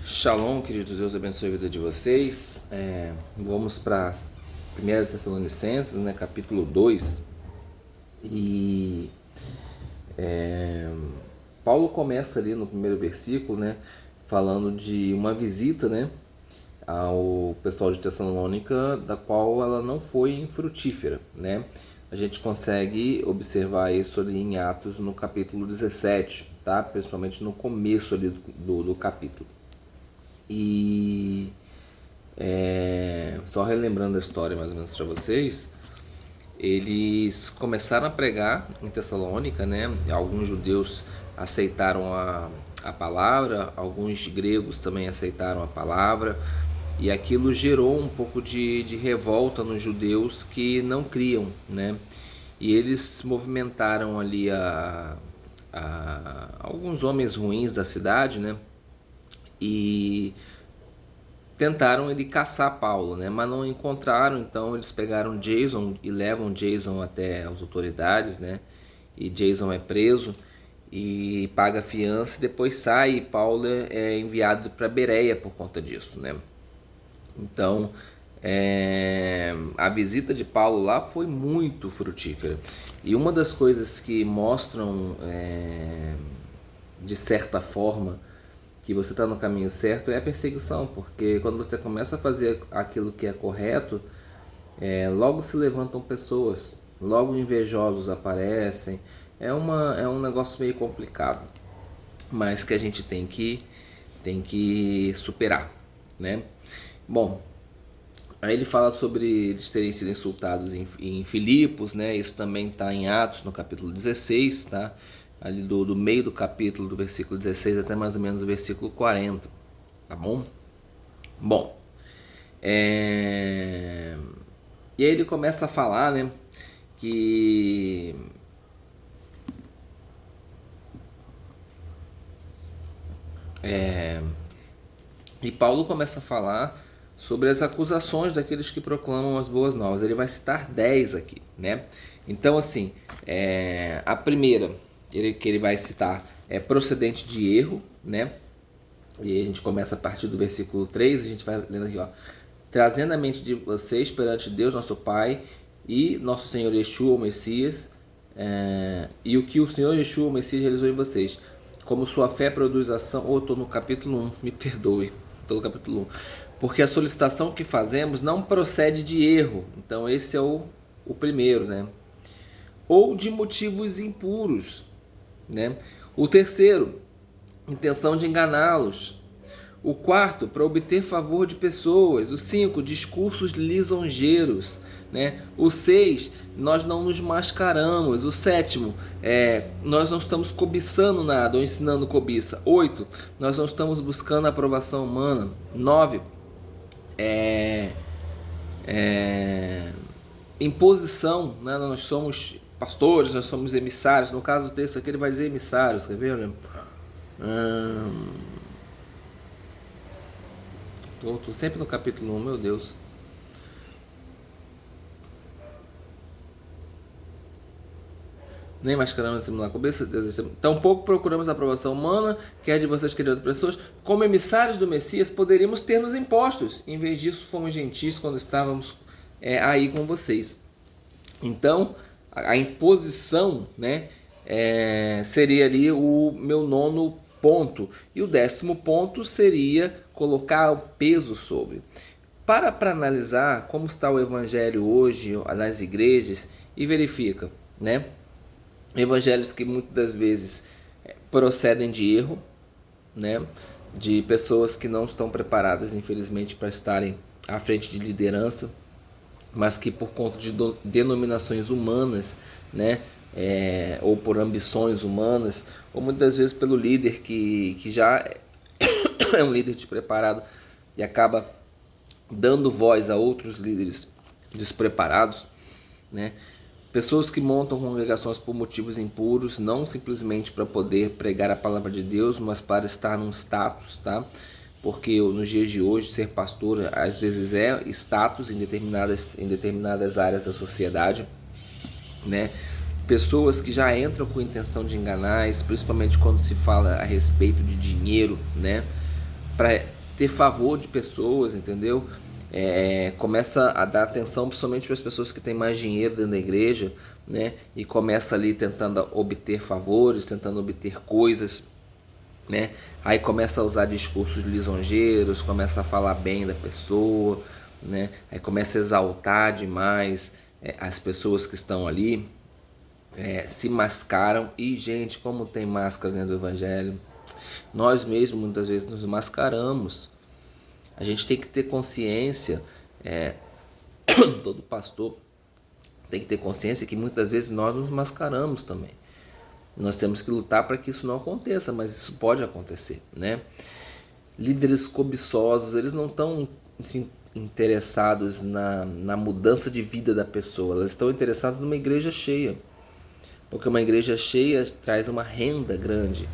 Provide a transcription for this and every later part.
Shalom, queridos, Deus abençoe a vida de vocês. Vamos para 1 Tessalonicenses, né, capítulo 2. E Paulo começa ali no primeiro versículo, né, falando de uma visita, né, ao pessoal de Tessalônica, da qual ela não foi infrutífera, né? A gente consegue observar isso ali em Atos no capítulo 17, tá? Principalmente no começo ali do capítulo. E só relembrando a história mais ou menos para vocês, eles começaram a pregar em Tessalônica, né? Alguns judeus aceitaram a palavra, alguns gregos também aceitaram a palavra, e aquilo gerou um pouco de revolta nos judeus que não criam, né? E eles movimentaram ali alguns homens ruins da cidade, né? E tentaram ele caçar Paulo, né? Mas não encontraram, então eles pegaram Jason e levam Jason até as autoridades, né? E Jason é preso e paga fiança e depois sai, e Paulo é enviado para Bereia por conta disso, né? Então a visita de Paulo lá foi muito frutífera, e uma das coisas que mostram de certa forma que você está no caminho certo é a perseguição, porque quando você começa a fazer aquilo que é correto, logo se levantam pessoas, logo invejosos aparecem. É um negócio meio complicado, mas que a gente tem que superar, né? Bom, aí ele fala sobre eles terem sido insultados em Filipos, né? Isso também está em Atos, no capítulo 16, tá? Ali do meio do capítulo, do versículo 16 até mais ou menos o versículo 40, tá bom? Bom, e aí ele começa a falar, né, que e Paulo começa a falar sobre as acusações daqueles que proclamam as boas novas. Ele vai citar 10 aqui, né? Então, assim, a primeira que ele vai citar é procedente de erro, né? E aí a gente começa a partir do versículo 3, a gente vai lendo aqui, ó. Trazendo a mente de vocês perante Deus, nosso Pai, e nosso Senhor Yeshua, o Messias, e o que o Senhor Yeshua, o Messias, realizou em vocês. Como sua fé produz ação... estou no capítulo 1, me perdoe. Estou no capítulo 1. Porque a solicitação que fazemos não procede de erro. Então esse é o primeiro, né? Ou de motivos impuros, né? O terceiro, intenção de enganá-los. O quarto, para obter favor de pessoas. O 5, discursos lisonjeiros, né? O 6, nós não nos mascaramos. O 7, nós não estamos cobiçando nada ou ensinando cobiça. 8, nós não estamos buscando a aprovação humana. 9, imposição, né? Nós somos pastores, nós somos emissários. No caso do texto aqui ele vai dizer emissários, quer ver? Estou sempre no capítulo 1, meu Deus. Nem mascarando simular a cabeça. Tampouco procuramos a aprovação humana, quer de vocês, quer de outras pessoas. Como emissários do Messias, poderíamos ter nos impostos. Em vez disso, fomos gentis quando estávamos aí com vocês. Então, a imposição, né, seria ali o meu 9º ponto. E o 10º ponto seria colocar o peso sobre. Para analisar como está o evangelho hoje nas igrejas, e verifica, né? Evangelhos que muitas das vezes procedem de erro, né? De pessoas que não estão preparadas, infelizmente, para estarem à frente de liderança, mas que por conta de denominações humanas, né? Ou por ambições humanas, ou muitas das vezes pelo líder que já é um líder despreparado e acaba dando voz a outros líderes despreparados, né? Pessoas que montam congregações por motivos impuros, não simplesmente para poder pregar a palavra de Deus, mas para estar num status, tá? Porque nos dias de hoje ser pastor às vezes é status em determinadas áreas da sociedade, né? Pessoas que já entram com intenção de enganar, principalmente quando se fala a respeito de dinheiro, né? para ter favor de pessoas, entendeu? Começa a dar atenção principalmente para as pessoas que têm mais dinheiro dentro da igreja, né? E começa ali tentando obter favores, tentando obter coisas, né? Aí começa a usar discursos lisonjeiros, começa a falar bem da pessoa, né? Aí começa a exaltar demais as pessoas que estão ali, se mascaram. E, gente, como tem máscara dentro do evangelho, nós mesmos muitas vezes nos mascaramos. A gente tem que ter consciência, todo pastor tem que ter consciência que muitas vezes nós nos mascaramos também. Nós temos que lutar para que isso não aconteça, mas isso pode acontecer, né? Líderes cobiçosos, eles não estão assim, interessados na mudança de vida da pessoa, eles estão interessados numa igreja cheia, porque uma igreja cheia traz uma renda grande,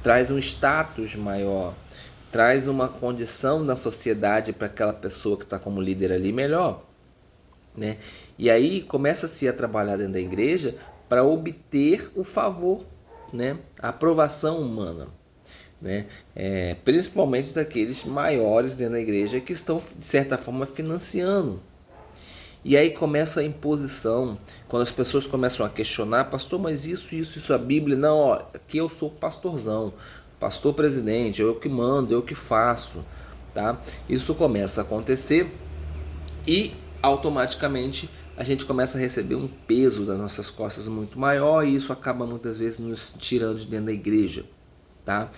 traz um status maior, traz uma condição na sociedade para aquela pessoa que está como líder ali melhor, né? E aí começa-se a trabalhar dentro da igreja para obter o favor, né? A aprovação humana, né? Principalmente daqueles maiores dentro da igreja que estão, de certa forma, financiando. E aí começa a imposição, quando as pessoas começam a questionar: pastor, mas isso, a Bíblia, não, ó, aqui eu sou pastorzão, pastor presidente, eu que mando, eu que faço, tá? Isso começa a acontecer e automaticamente a gente começa a receber um peso das nossas costas muito maior, e isso acaba muitas vezes nos tirando de dentro da igreja, tá?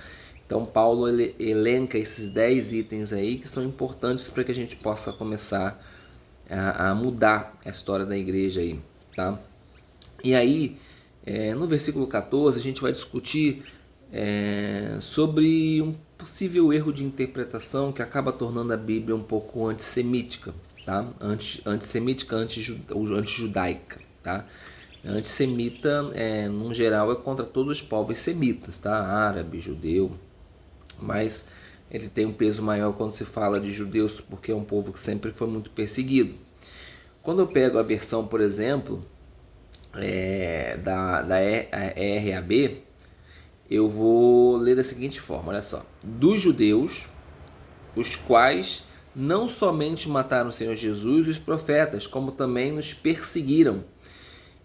Então Paulo ele elenca esses 10 itens aí que são importantes para que a gente possa começar a mudar a história da igreja aí, tá? E aí, no versículo 14, a gente vai discutir sobre um possível erro de interpretação que acaba tornando a Bíblia um pouco antissemítica, tá? Antissemítica, antijudaica, tá? Antissemita, no geral, é contra todos os povos semitas, tá? Árabe, judeu, mas ele tem um peso maior quando se fala de judeus, porque é um povo que sempre foi muito perseguido. Quando eu pego a versão, por exemplo, da RAB, eu vou ler da seguinte forma, olha só: dos judeus, os quais não somente mataram o Senhor Jesus e os profetas, como também nos perseguiram,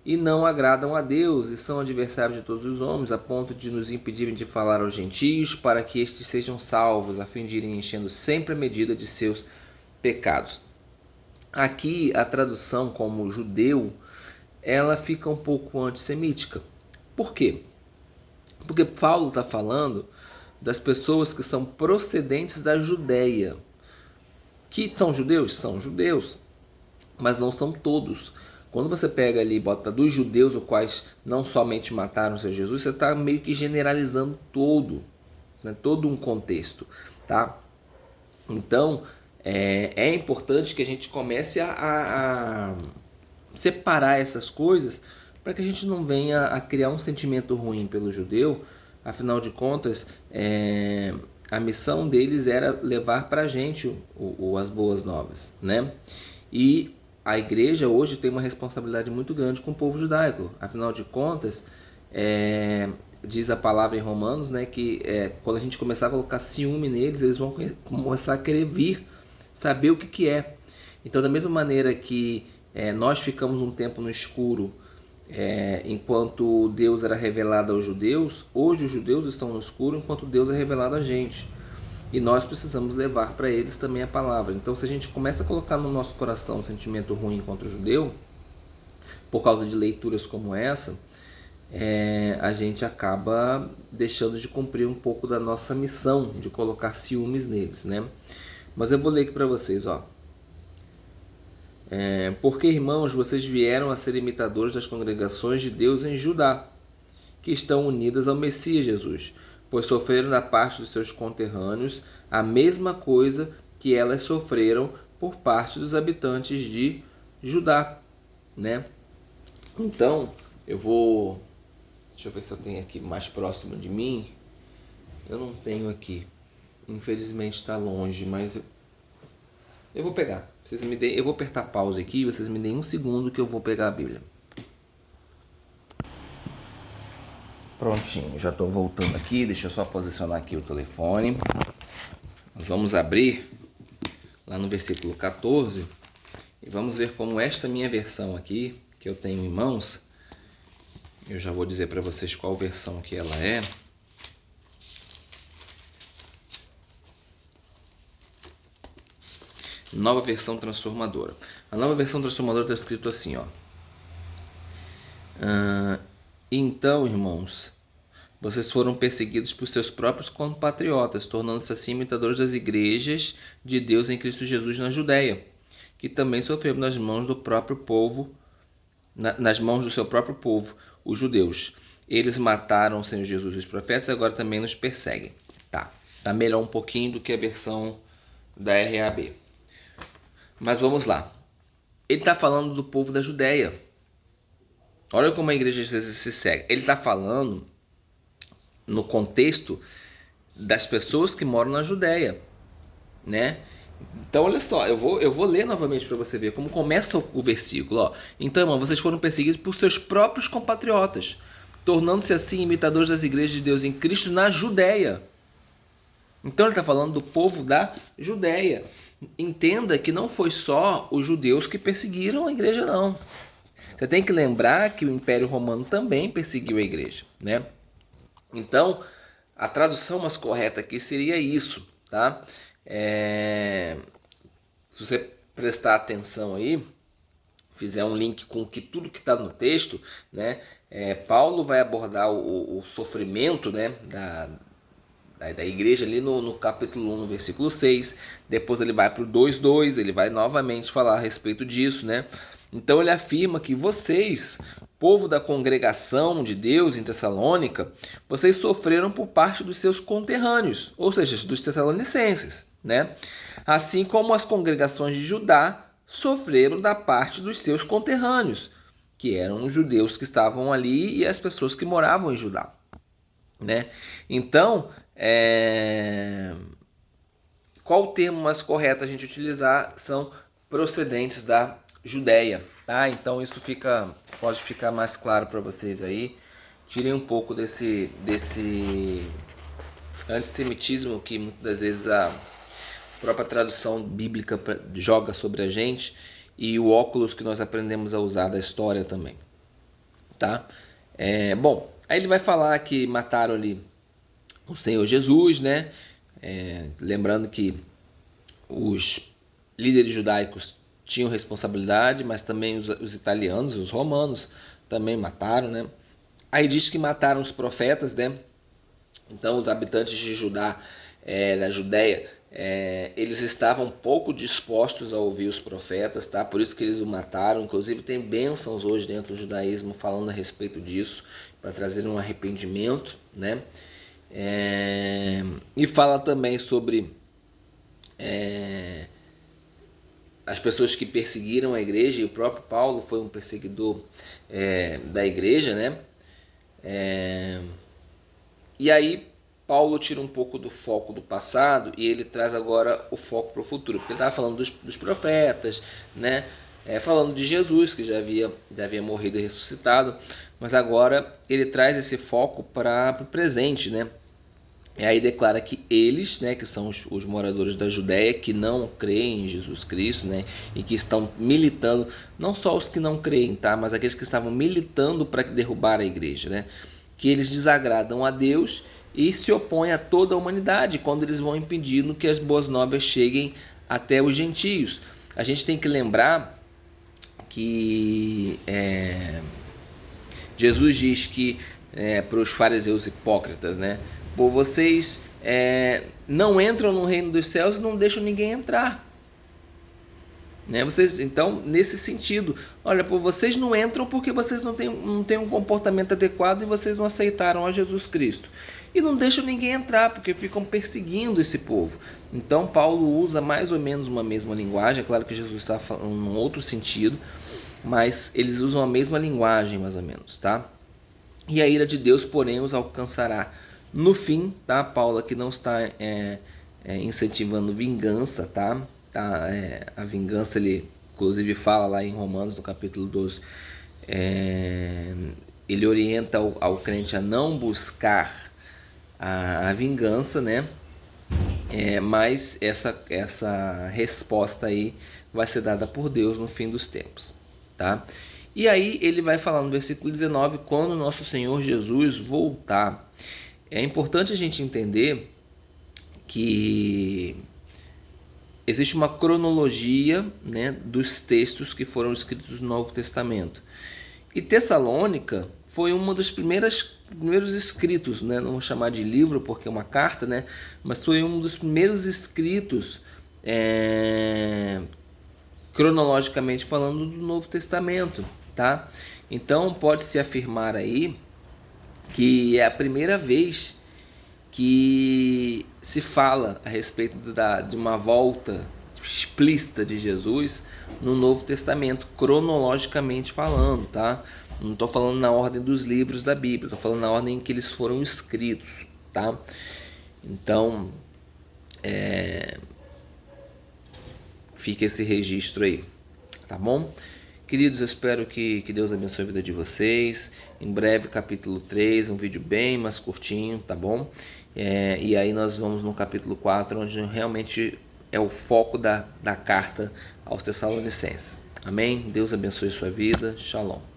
e não agradam a Deus, e são adversários de todos os homens, a ponto de nos impedirem de falar aos gentios, para que estes sejam salvos, a fim de irem enchendo sempre a medida de seus pecados. Aqui a tradução como judeu, ela fica um pouco antissemítica. Por quê? Porque Paulo está falando das pessoas que são procedentes da Judéia. Que são judeus? São judeus, mas não são todos. Quando você pega ali e bota dos judeus, os quais não somente mataram o Senhor Jesus, você está meio que generalizando todo, né? Todo um contexto, tá? Então, é importante que a gente comece a separar essas coisas para que a gente não venha a criar um sentimento ruim pelo judeu. Afinal de contas, a missão deles era levar para a gente as boas novas, né? E a igreja hoje tem uma responsabilidade muito grande com o povo judaico. Afinal de contas, diz a palavra em Romanos, né, que quando a gente começar a colocar ciúme neles, eles vão começar a querer vir, saber o que é. Então, da mesma maneira que nós ficamos um tempo no escuro, enquanto Deus era revelado aos judeus, hoje os judeus estão no escuro enquanto Deus é revelado a gente. E nós precisamos levar para eles também a palavra. Então, se a gente começa a colocar no nosso coração um sentimento ruim contra o judeu, por causa de leituras como essa, a gente acaba deixando de cumprir um pouco da nossa missão, de colocar ciúmes neles, né? Mas eu vou ler aqui para vocês, ó. Porque, irmãos, vocês vieram a ser imitadores das congregações de Deus em Judá, que estão unidas ao Messias Jesus, pois sofreram da parte dos seus conterrâneos a mesma coisa que elas sofreram por parte dos habitantes de Judá, né? Então, deixa eu ver se eu tenho aqui mais próximo de mim. Eu não tenho aqui, infelizmente está longe, mas eu vou pegar. Eu vou apertar pause aqui e vocês me deem um segundo que eu vou pegar a Bíblia. Prontinho, já estou voltando aqui, deixa eu só posicionar aqui o telefone. Nós vamos abrir lá no versículo 14 e vamos ver como esta minha versão aqui, que eu tenho em mãos, eu já vou dizer para vocês qual versão que ela é. Nova versão transformadora. A nova versão transformadora está escrito assim, ó. Então, irmãos, vocês foram perseguidos por seus próprios compatriotas, tornando-se assim imitadores das igrejas de Deus em Cristo Jesus na Judéia, que também sofreram nas mãos do próprio povo, nas mãos do seu próprio povo, os judeus. Eles mataram o Senhor Jesus e os profetas e agora também nos perseguem. Tá melhor um pouquinho do que a versão da RAB. Mas vamos lá. Ele está falando do povo da Judéia. Olha como a igreja às vezes se segue. Ele está falando no contexto das pessoas que moram na Judéia, né? Então olha só, eu vou ler novamente para você ver como começa o versículo. Ó. Então, irmão, vocês foram perseguidos por seus próprios compatriotas, tornando-se assim imitadores das igrejas de Deus em Cristo na Judéia. Então ele está falando do povo da Judéia. Entenda que não foi só os judeus que perseguiram a igreja, não. Você tem que lembrar que o Império Romano também perseguiu a igreja, né? Então, a tradução mais correta aqui seria isso, tá? Se você prestar atenção aí, fizer um link com tudo que está no texto, né? Paulo vai abordar o sofrimento, né? Da igreja ali no capítulo 1, no versículo 6. Depois ele vai para o 2:2, ele vai novamente falar a respeito disso, né? Então ele afirma que vocês, povo da congregação de Deus em Tessalônica, vocês sofreram por parte dos seus conterrâneos, ou seja, dos tessalonicenses, né? Assim como as congregações de Judá sofreram da parte dos seus conterrâneos, que eram os judeus que estavam ali e as pessoas que moravam em Judá, né? Então, qual o termo mais correto a gente utilizar? São procedentes da Judéia, tá? Então isso pode ficar mais claro para vocês aí. Tirem um pouco desse antissemitismo que muitas das vezes a própria tradução bíblica joga sobre a gente e o óculos que nós aprendemos a usar da história também, tá? Bom, aí ele vai falar que mataram ali o Senhor Jesus, né? Lembrando que os líderes judaicos tinham responsabilidade, mas também os italianos, os romanos também mataram, né? Aí diz que mataram os profetas, né? Então os habitantes de Judá, da Judéia, eles estavam pouco dispostos a ouvir os profetas, tá? Por isso que eles o mataram. Inclusive tem bênçãos hoje dentro do judaísmo falando a respeito disso, para trazer um arrependimento, né? E fala também sobre as pessoas que perseguiram a igreja, e o próprio Paulo foi um perseguidor da igreja, né? E aí Paulo tira um pouco do foco do passado e ele traz agora o foco para o futuro, porque ele estava falando dos profetas, né? Falando de Jesus, que já havia morrido e ressuscitado, mas agora ele traz esse foco para o presente, né? E aí declara que eles, né, que são os moradores da Judéia, que não creem em Jesus Cristo, né, e que estão militando, não só os que não creem, tá, mas aqueles que estavam militando para derrubar a igreja, né, que eles desagradam a Deus e se opõem a toda a humanidade quando eles vão impedindo que as boas novas cheguem até os gentios. A gente tem que lembrar que Jesus diz que para os fariseus hipócritas, né? Pô, vocês não entram no reino dos céus e não deixam ninguém entrar, né? Vocês, então, nesse sentido, olha, pô, vocês não entram porque vocês não têm um comportamento adequado e vocês não aceitaram a Jesus Cristo. E não deixam ninguém entrar porque ficam perseguindo esse povo. Então, Paulo usa mais ou menos uma mesma linguagem. É claro que Jesus está falando num outro sentido, mas eles usam a mesma linguagem, mais ou menos, tá? E a ira de Deus, porém, os alcançará no fim, tá? Paulo aqui não está incentivando vingança, tá? A vingança, ele inclusive fala lá em Romanos, no capítulo 12, ele orienta ao crente a não buscar a vingança, né? Mas essa resposta aí vai ser dada por Deus no fim dos tempos, tá? E aí ele vai falar no versículo 19, quando nosso Senhor Jesus voltar. É importante a gente entender que existe uma cronologia, né, dos textos que foram escritos no Novo Testamento. E Tessalônica foi uma dos primeiros escritos, né? Não vou chamar de livro porque é uma carta, né? Mas foi um dos primeiros escritos, cronologicamente falando, do Novo Testamento, tá? Então pode-se afirmar aí que é a primeira vez que se fala a respeito de uma volta explícita de Jesus no Novo Testamento, cronologicamente falando, tá? Não estou falando na ordem dos livros da Bíblia, estou falando na ordem em que eles foram escritos, tá? Então, fica esse registro aí, tá bom? Queridos, eu espero que Deus abençoe a vida de vocês. Em breve, capítulo 3, um vídeo bem mais curtinho, tá bom? E aí nós vamos no capítulo 4, onde realmente é o foco da carta aos Tessalonicenses. Amém? Deus abençoe sua vida. Shalom.